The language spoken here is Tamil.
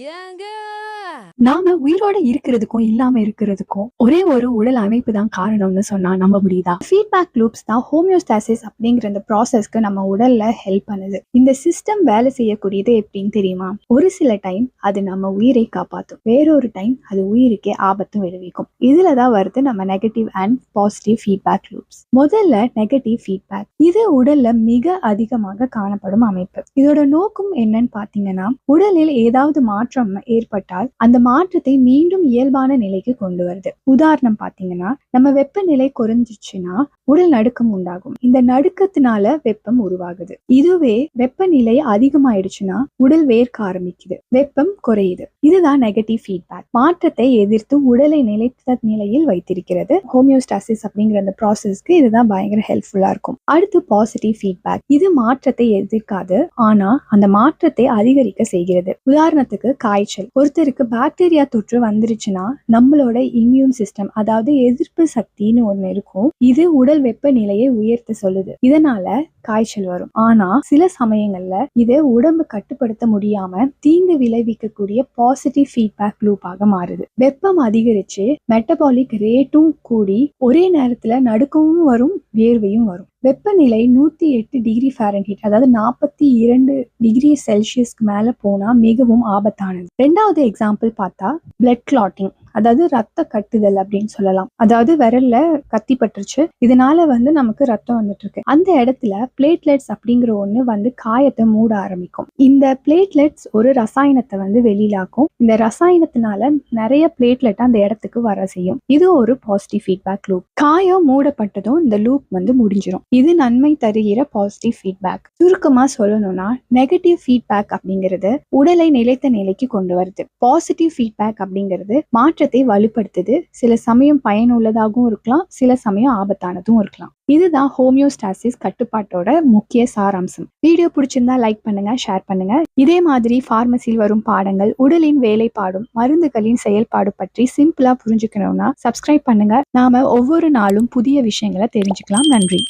ஏங்க நாம உயிரோட இருக்கிறதுக்கும் இல்லாம இருக்கிறதுக்கும் ஒரே ஒரு உடல் அமைப்பு தான் காரணம்னு சொன்னா நம்ப முடியுதா? ஃபீட்பேக் லூப்ஸ் தான் ஹோமியோஸ்டாசிஸ் அப்படிங்கிற இந்த ப்ராசஸ்க்கு நம்ம உடல்ல ஹெல்ப் பண்ணுது. இந்த சிஸ்டம் வேலை செய்யக்கூடியது எப்படின்னு தெரியுமா? ஒரு சில டைம் அது நம்ம உயிரை காப்பாற்றும், வேறொரு டைம் அது உயிருக்கே ஆபத்தும் விளைவிக்கும். இதுலதான் வருது நம்ம negative and positive feedback loops. முதல்ல நெகட்டிவ் ஃபீட்பேக். இது உடல்ல மிக அதிகமாக காணப்படும் அமைப்பு. இதோட நோக்கம் என்னன்னு பாத்தீங்கன்னா, உடலில் ஏதாவது மாற்றம் ஏற்பட்டால் அந்த மாற்றத்தை மீண்டும் இயல்பான நிலைக்கு கொண்டு வருது. உதாரணம் பாத்தீங்கன்னா, நம்ம வெப்பநிலை குறைஞ்சிச்சுன்னா உடல் நடுக்கம் உண்டாகும். இந்த நடுக்கத்தினால வெப்பம் உருவாகுது. இதுவே வெப்பநிலை அதிகமாயிடுச்சுன்னா உடல் வேர்க்க ஆரம்பிக்குது, வெப்பம் குறையுது. இதுதான் நெகட்டிவ் ஃபீட்பேக். மாற்றத்தை எதிர்த்து உடலை நிலைத்த நிலையில் வைத்திருக்கிறது. ஹோமியோஸ்டாசிஸ் அப்படிங்கிற அந்த ப்ராசஸ்க்கு இதுதான் பயங்கர ஹெல்ப்ஃபுல்லா இருக்கும். அடுத்து பாசிட்டிவ் ஃபீட்பேக். இது மாற்றத்தை எதிர்க்காது, ஆனா அந்த மாற்றத்தை அதிகரிக்க செய்கிறது. உதாரணத்துக்கு காய்ச்சல். ஒருத்தருக்கு பாக்டீரியா தொற்று வந்துருச்சுன்னா நம்மளோட இம்யூன் சிஸ்டம், அதாவது எதிர்ப்பு சக்தின்னு ஒண்ணு இருக்கும், இது உடல் வெப்பநிலையை உயர்த்த சொல்லுது. இதனால காய்ச்சல் வரும். ஆனா சில சமயங்கள்ல இதை உடம்பு கட்டுப்படுத்த முடியாம தீங்கு விளைவிக்கக்கூடிய பாசிட்டிவ் ஃபீட்பேக் லூப்பாக மாறுது. வெப்பம் அதிகரிச்சு மெட்டபாலிக் ரேட்டும் கூடி ஒரே நேரத்துல நடுக்கமும் வரும், வேர்வையும் வரும். வெப்பநிலை 108 டிகிரி ஃபாரன்ஹீட், அதாவது 42 டிகிரி செல்சியஸ்க்கு மேல போனா மிகவும் ஆபத்தானது. ரெண்டாவது எக்ஸாம்பிள் பார்த்தா பிளட் கிளாட்டிங், அதாவது ரத்த கட்டுதல் அப்படின்னு சொல்லலாம். அதாவது விரல்ல கத்தி பட்டுருச்சு, இதனால நமக்கு ரத்தம் வந்துட்டு இருக்கு. அந்த இடத்துல பிளேட்லெட்ஸ் அப்படிங்கிற ஒண்ணு காயத்தை மூட ஆரம்பிக்கும். இந்த பிளேட்லெட்ஸ் ஒரு ரசாயனத்தை வெளியிலாக்கும். இந்த ரசாயனத்தினால நிறைய பிளேட்லெட் அந்த இடத்துக்கு வர செய்யும். இது ஒரு பாசிட்டிவ் ஃபீட்பேக் லூப். காயம் மூடப்பட்டதும் இந்த லூப் முடிஞ்சிடும். இது நன்மை தருகிற பாசிட்டிவ் ஃபீட்பேக். சுருக்கமா சொல்லணும்னா, நெகட்டிவ் ஃபீட்பேக் அப்படிங்கிறது உடலை நிலைத்த நிலைக்கு கொண்டு வருது. பாசிட்டிவ் ஃபீட்பேக் அப்படிங்கிறது மாற்றத்தை வலுப்படுத்துது. சில சமயம் பயனுள்ளதாகவும் இருக்கலாம், சில சமயம் ஆபத்தானதும் இருக்கலாம். இதுதான் ஹோமியோஸ்டாசிஸ் கட்டுப்பாட்டோட முக்கிய சாராம்சம். வீடியோ பிடிச்சிருந்தா லைக் பண்ணுங்க, ஷேர் பண்ணுங்க. இதே மாதிரி பார்மசியில் வரும் பாடங்கள், உடலின் வேலைப்பாடும் மருந்துகளின் செயல்பாடு பற்றி சிம்பிளா புரிஞ்சுக்கணும்னா சப்ஸ்கிரைப் பண்ணுங்க. நாம ஒவ்வொரு நாளும் புதிய விஷயங்களை தெரிஞ்சுக்கலாம். நன்றி.